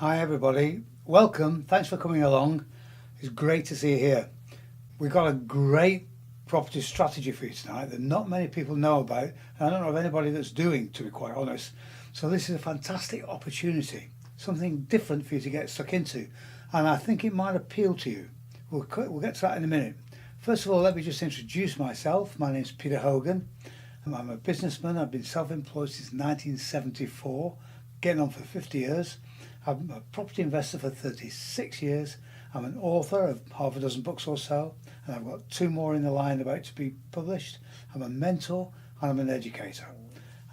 Hi everybody, welcome, thanks for coming along. It's great to see you here. We've got a great property strategy for you tonight that not many people know about, and I don't know of anybody that's doing, to be quite honest. So this is a fantastic opportunity, something different for you to get stuck into, and I think it might appeal to you. We'll get to that in a minute. First of all, let me just introduce myself. My name's Peter Hogan, and I'm a businessman. I've been self-employed since 1974, getting on for 50 years. I'm a property investor for 36 years. I'm an author of half a dozen books or so, and I've got two more in the line about to be published. I'm a mentor and I'm an educator,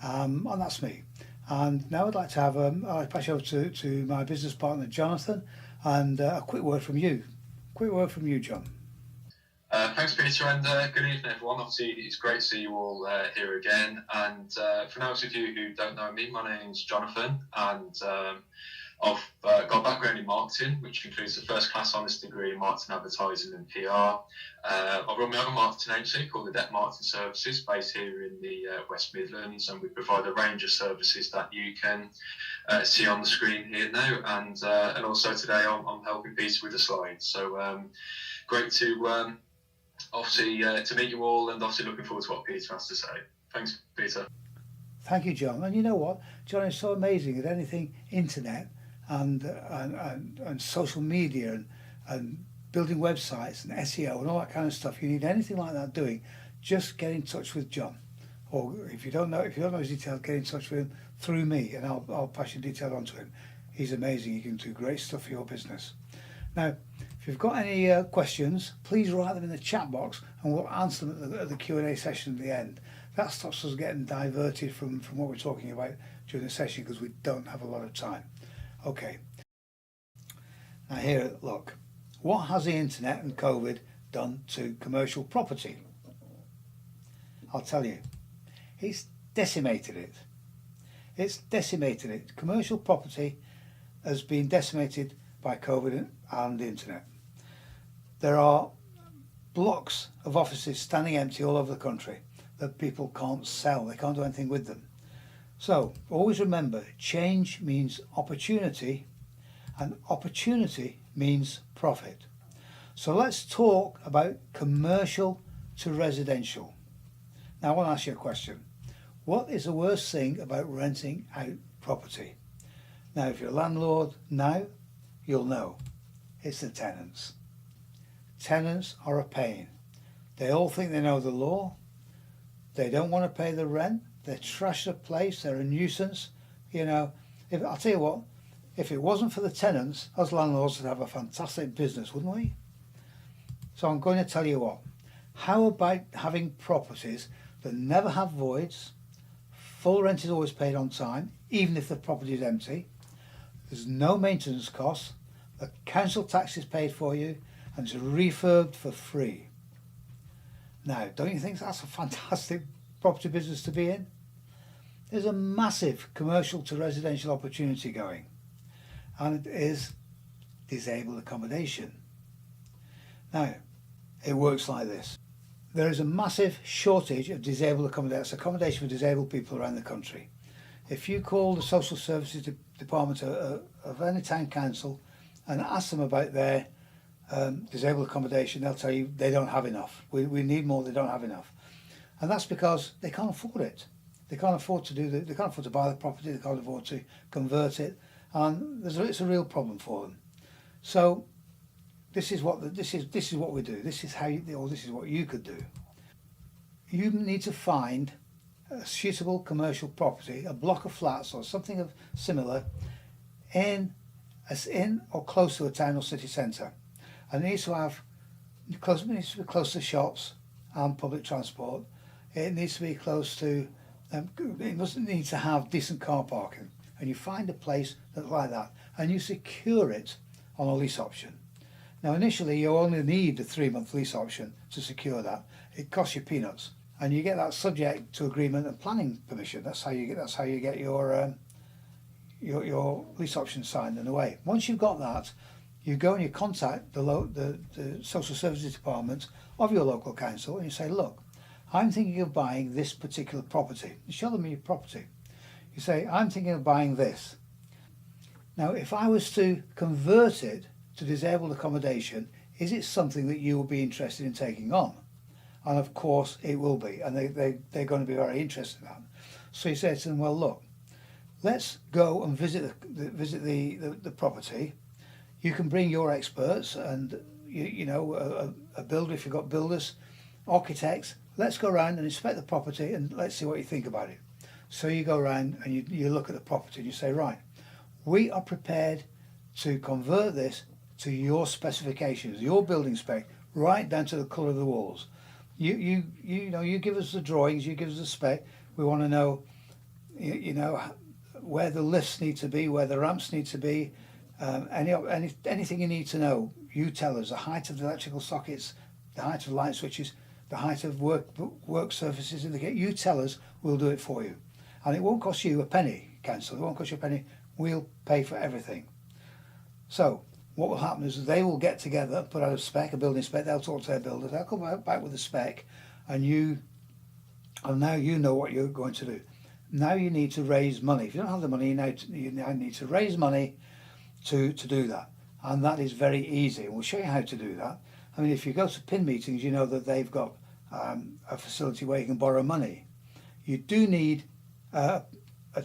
and that's me. And now I'd like to have I'll pass you over to my business partner Jonathan, and a quick word from you. Quick word from you, John. Thanks, Peter, and good evening, everyone. Obviously, it's great to see you all here again. And for those of you who don't know me, my name's Jonathan, and I've got a background in marketing, which includes a first-class honours degree in marketing, advertising and PR. I run my own marketing agency called the Debt Marketing Services, based here in the West Midlands, and we provide a range of services that you can see on the screen here now. And also today I'm helping Peter with the slides. So great to obviously to meet you all, and obviously looking forward to what Peter has to say. Thanks, Peter. Thank you, John. And you know what, John, is so amazing at anything internet and social media and building websites and SEO and all that kind of stuff. You need anything like that doing, just get in touch with John. Or if you don't know his details, get in touch with him through me, and I'll pass your details on to him. He's amazing. He can do great stuff for your business. Now, if you've got any questions, please write them in the chat box, and we'll answer them at the Q&A session at the end. That stops us getting diverted from what we're talking about during the session, because we don't have a lot of time. Okay. Now here, look. What has the internet and COVID done to commercial property? I'll tell you. It's decimated it. It's decimated it. Commercial property has been decimated by COVID and the internet. There are blocks of offices standing empty all over the country that people can't sell. They can't do anything with them. So always remember, change means opportunity, and opportunity means profit. So let's talk about commercial to residential. Now I want to ask you a question. What is the worst thing about renting out property? Now if you're a landlord now, you'll know. It's the tenants. Tenants are a pain. They all think they know the law. They don't want to pay the rent. They trash the place. They're a nuisance. You know, I'll tell you what, if it wasn't for the tenants, us landlords would have a fantastic business, wouldn't we? So I'm going to tell you what. How about having properties that never have voids, full rent is always paid on time, even if the property is empty, there's no maintenance costs, the council tax is paid for you, and it's refurbed for free. Now, don't you think that's a fantastic property business to be in? There's a massive commercial to residential opportunity going, and it is disabled accommodation. Now, it works like this. There is a massive shortage of disabled accommodation for disabled people around the country. If you call the social services department of any town council and ask them about their disabled accommodation, they'll tell you they don't have enough. We need more. They don't have enough, and that's because they can't afford it. They can't afford to they can't afford to buy the property. They can't afford to convert it, and it's a real problem for them. So this is what we do. This is this is what you could do. You need to find a suitable commercial property, a block of flats or something of similar, in or close to a town or city centre. And it needs to be close to shops and public transport. It needs to be close to, it doesn't need to have decent car parking. And you find a place that's like that, and you secure it on a lease option. Now initially you only need a 3-month lease option to secure that. It costs you peanuts, and you get that subject to agreement and planning permission. That's how you get your lease option signed and away. Once you've got that, you go and you contact the social services department of your local council, and you say, look, I'm thinking of buying this particular property. You show them your property. You say, I'm thinking of buying this. Now, if I was to convert it to disabled accommodation, is it something that you will be interested in taking on? And of course it will be, and they're going to be very interested in that. So you say to them, well, look, let's go and visit the property. You can bring your experts and a builder if you've got builders, architects. Let's go around and inspect the property and let's see what you think about it. So you go around and you look at the property and you say, right, we are prepared to convert this to your specifications, your building spec, right down to the colour of the walls. You give us the drawings, you give us the spec. We want to know, where the lifts need to be, where the ramps need to be, anything you need to know. You tell us the height of the electrical sockets, the height of light switches, the height of work surfaces in the gate. You tell us, we'll do it for you, and it won't cost you a penny, council. It won't cost you a penny. We'll pay for everything. So what will happen is they will get together, put out a spec, a building spec. They'll talk to their builder. They'll come back with a spec, and now you know what you're going to do. Now you need to raise money. If you don't have the money, you now need to raise money to do that, and that is very easy. And we'll show you how to do that. I mean, if you go to PIN meetings, you know that they've got a facility where you can borrow money. You do need a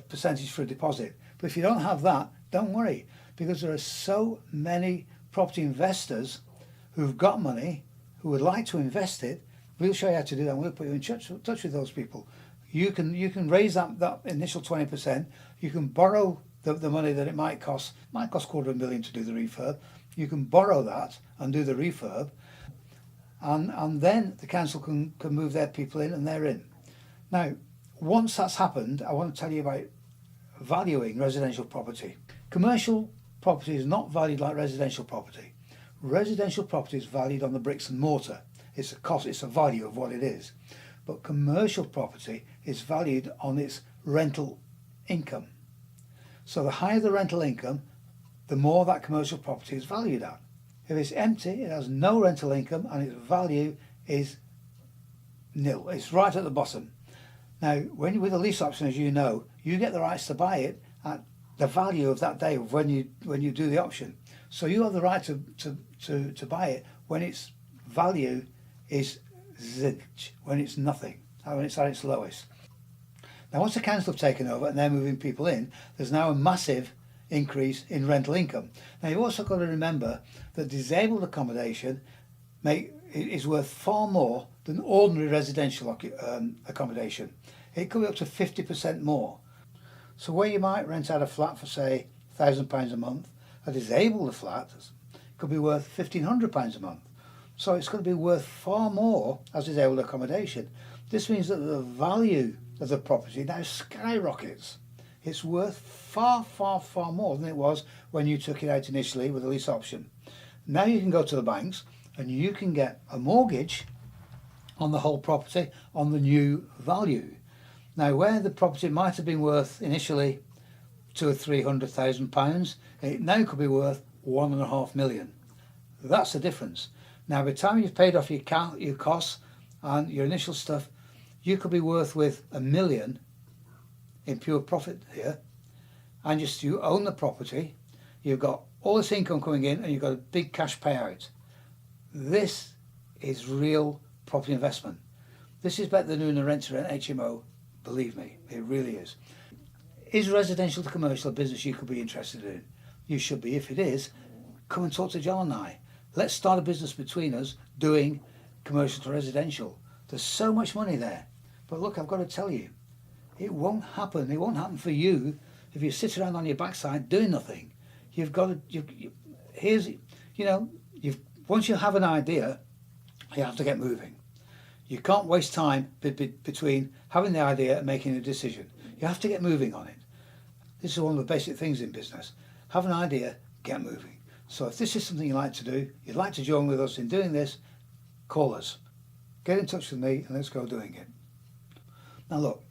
percentage for a deposit, but if you don't have that, don't worry, because there are so many property investors who've got money, who would like to invest it. We'll show you how to do that, and we'll put you in touch with those people. You can raise that initial 20%. You can borrow the money that it might cost $250,000 to do the refurb. You can borrow that and do the refurb, and then the council can move their people in, and they're in. Now, once that's happened, I want to tell you about valuing residential property. Commercial property is not valued like residential property. Residential property is valued on the bricks and mortar. It's a cost, it's a value of what it is. But commercial property is valued on its rental income. So the higher the rental income, the more that commercial property is valued at. If it's empty, it has no rental income, and its value is nil. It's right at the bottom. Now, with a lease option, as you know, you get the rights to buy it at the value of that day when you do the option. So you have the right to buy it when its value is zilch, when it's nothing, when it's at its lowest. Now, once the council have taken over and they're moving people in, there's now a massive increase in rental income. Now, you've also got to remember that disabled accommodation is worth far more than ordinary residential accommodation. It could be up to 50% more. So where you might rent out a flat for, say, £1,000 a month, a disabled flat could be worth £1,500 a month. So it's going to be worth far more as disabled accommodation. This means that the value of the property now skyrockets. It's worth far, far, far more than it was when you took it out initially with a lease option. Now you can go to the banks and you can get a mortgage on the whole property on the new value. Now, where the property might have been worth initially £200,000 or £300,000, it now could be worth £1.5 million. That's the difference. Now, by the time you've paid off your costs and your initial stuff, you could be worth with £1 million in pure profit here, and you own the property, you've got all this income coming in, and you've got a big cash payout. This is real property investment. This is better than doing a rent-to-rent HMO, believe me, it really is. Is residential to commercial a business you could be interested in? You should be. If it is, come and talk to John and I. Let's start a business between us doing commercial to residential. There's so much money there. But look, I've got to tell you, it won't happen. It won't happen for you if you sit around on your backside doing nothing. You've got to, once you have an idea, you have to get moving. You can't waste time between having the idea and making a decision. You have to get moving on it. This is one of the basic things in business. Have an idea, get moving. So if this is something you like to do, you'd like to join with us in doing this, call us. Get in touch with me and let's go doing it. Now look,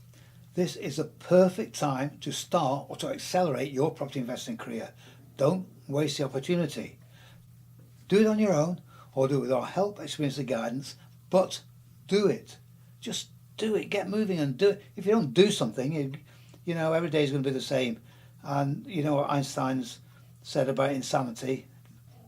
this is a perfect time to start or to accelerate your property investing career. Don't waste the opportunity. Do it on your own or do it with our help, experience and guidance, but do it. Just do it. Get moving and do it. If you don't do something, every day is going to be the same. And Einstein's said about insanity,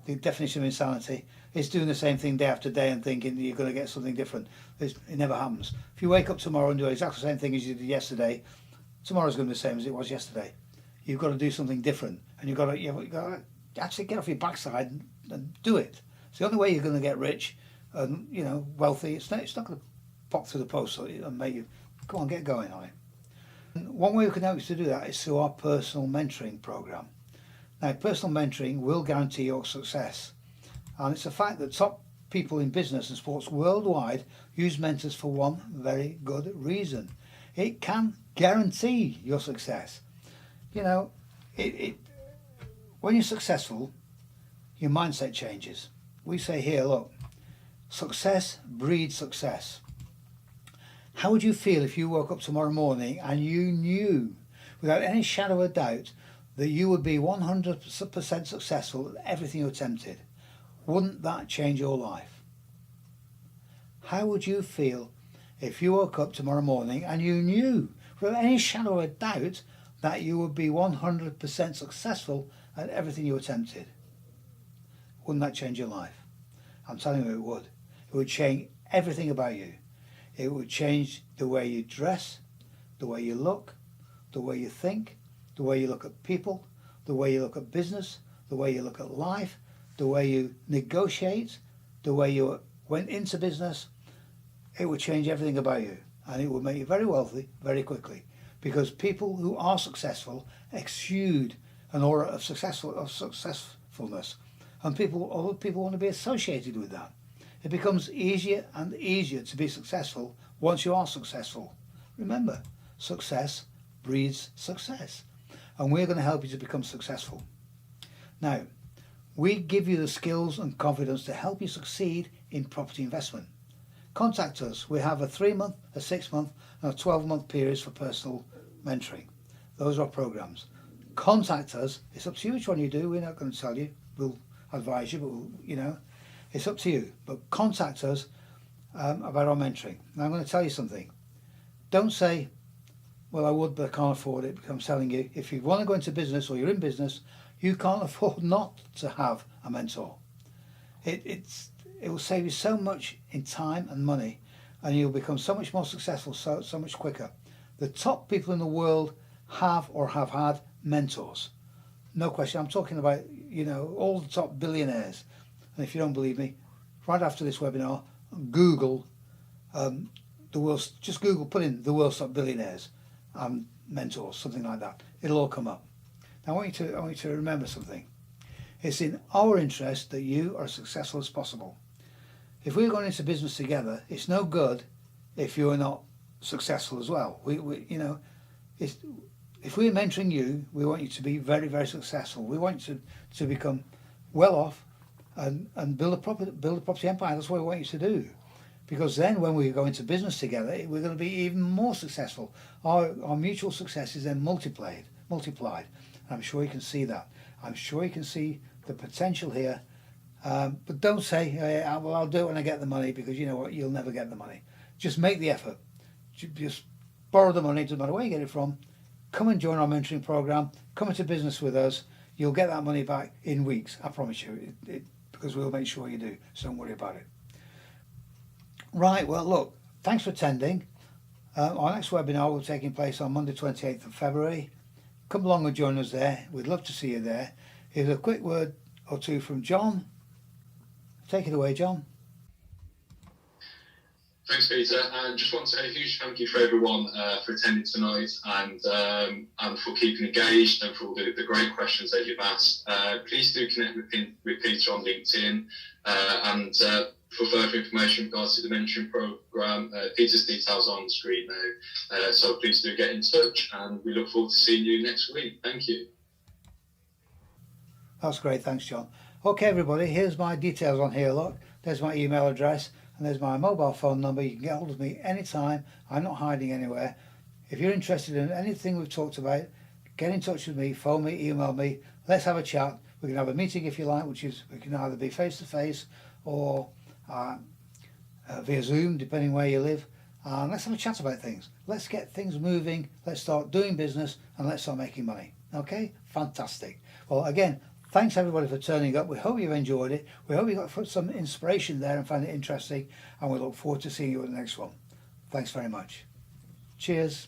the definition of insanity is doing the same thing day after day and thinking you're going to get something different. It never happens. If you wake up tomorrow and do exactly the same thing as you did yesterday, tomorrow's going to be the same as it was yesterday. You've got to do something different, and you've got to actually get off your backside and do it. It's the only way you're going to get rich and wealthy. It's not going to pop through the post and make you go on, get going on it. And one way we can help you to do that is through our personal mentoring program. Now, personal mentoring will guarantee your success, and it's a fact that top people in business and sports worldwide use mentors for one very good reason. It can guarantee your success. When you're successful, your mindset changes. We say here, look, success breeds success. How would you feel if you woke up tomorrow morning and you knew, without any shadow of a doubt, that you would be 100% successful at everything you attempted? Wouldn't that change your life? How would you feel if you woke up tomorrow morning and you knew, without any shadow of a doubt, that you would be 100% successful at everything you attempted? Wouldn't that change your life? I'm telling you it would. It would change everything about you. It would change the way you dress, the way you look, the way you think, the way you look at people, the way you look at business, the way you look at life, the way you negotiate, the way you went into business. It would change everything about you, and it would make you very wealthy very quickly, because people who are successful exude an aura of successfulness, and other people want to be associated with that. It becomes easier and easier to be successful once you are successful. Remember, success breeds success, and we're going to help you to become successful. Now, we give you the skills and confidence to help you succeed in property investment. Contact us. We have a 3-month, a 6-month and a 12-month periods for personal mentoring. Those are our programs. Contact us. It's up to you which one you do. We're not going to tell you. We'll advise you, but it's up to you. But contact us about our mentoring. Now I'm going to tell you something. Don't say, well, I would, but I can't afford it. Because I'm telling you, if you want to go into business or you're in business, you can't afford not to have a mentor. It will save you so much in time and money, and you'll become so much more successful so much quicker. The top people in the world have or have had mentors. No question. I'm talking about, all the top billionaires. And if you don't believe me, right after this webinar, Google put in the world's top billionaires and mentors, something like that. It'll all come up. Now I want you to remember something. It's in our interest that you are as successful as possible. If we're going into business together, it's no good if you're not successful as well. If we're mentoring you, we want you to be very, very successful. We want you to become well off and build a property empire. That's what we want you to do. Because then when we go into business together, we're going to be even more successful. Our mutual success is then multiplied. I'm sure you can see that. I'm sure you can see the potential here. But don't say, well, I'll do it when I get the money, because you know what, you'll never get the money. Just make the effort. Just borrow the money, doesn't matter where you get it from. Come and join our mentoring program. Come into business with us. You'll get that money back in weeks, I promise you, because we'll make sure you do, so don't worry about it. Right, well, look, thanks for attending. Our next webinar will be taking place on Monday 28th of February. Come along and join us there. We'd love to see you there. Here's a quick word or two from John. Take it away, John. Thanks, Peter. And just want to say a huge thank you for everyone for attending tonight and for keeping engaged and for all the great questions that you've asked. Please do connect with Peter on LinkedIn and for further information in regards to the mentoring program. Peter's details are on the screen now. So please do get in touch, and we look forward to seeing you next week. Thank you. That's great. Thanks, John. Okay, everybody, here's my details on here. Look, there's my email address. And there's my mobile phone number. You can get hold of me anytime. I'm not hiding anywhere. If you're interested in anything we've talked about, get in touch with me, phone me, email me. Let's have a chat. We can have a meeting if you like, we can either be face to face or via Zoom, depending where you live. And let's have a chat about things. Let's get things moving. Let's start doing business and let's start making money. Okay? Fantastic. Well, again, Thanks everybody for turning up. We hope you've enjoyed it. We hope you got some inspiration there and found it interesting. And we look forward to seeing you at the next one. Thanks very much. Cheers.